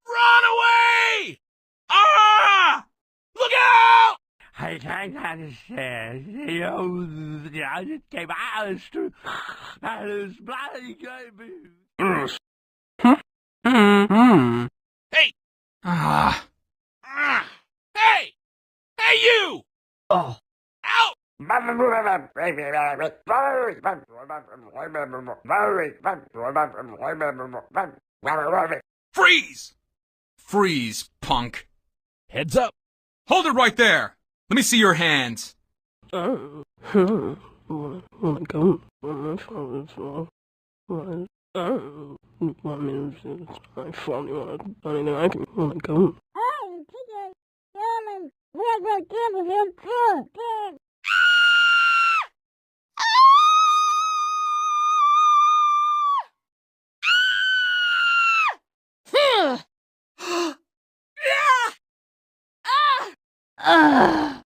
Run away! Ah! Look out! I can't understand. You know, I just came out of the street and this bloody game. Hey! Hey! Hey, you! Oh. Out! Freeze! Freeze, punk. Heads up. Hold it right there. Let me see your hands. Ah!